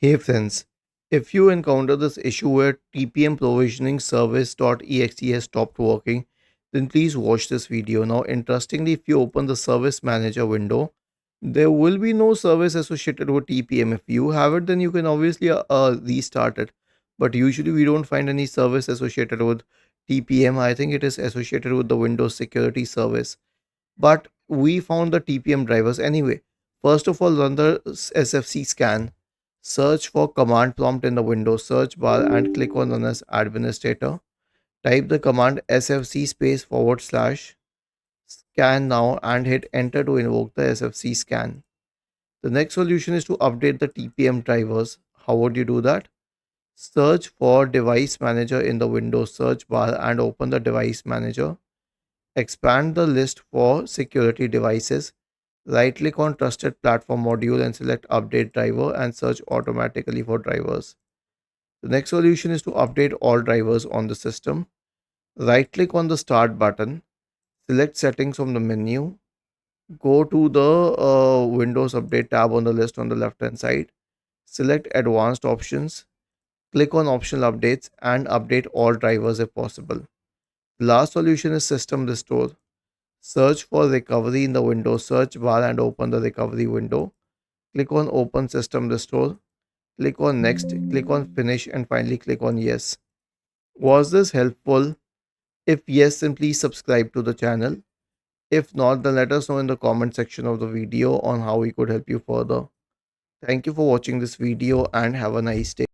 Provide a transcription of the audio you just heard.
Hey friends, if you encounter this issue where TPM provisioning service.exe has stopped working, then please watch this video. Now, interestingly, if you open the service manager window, there will be no service associated with TPM. If you have it, then you can obviously restart it. But usually we don't find any service associated with TPM. I think it is associated with the Windows security service. But we found the TPM drivers anyway. First of all, run the SFC scan. Search for command prompt in the Windows search bar and click on Run as Administrator. Type the command sfc space forward slash scan now and hit enter to invoke the SFC scan. The next solution is to update the TPM drivers. How would you do that? Search for device manager in the Windows search bar and open the device manager. Expand the list for security devices. Right click on trusted platform module and select update driver and search automatically for drivers. The next solution is to update all drivers on the system. Right click on the start button, select settings from the menu, go to the Windows update tab on the list on the left hand side, select advanced options, click on optional updates and update all drivers if possible. The last solution is system restore. Search for recovery in the Windows search bar and open the recovery window. Click on open system restore. Click on next, click on finish and finally click on yes. Was this helpful? If yes, then please subscribe to the channel. If not, then let us know in the comment section of the video on how we could help you further. Thank you for watching this video and have a nice day.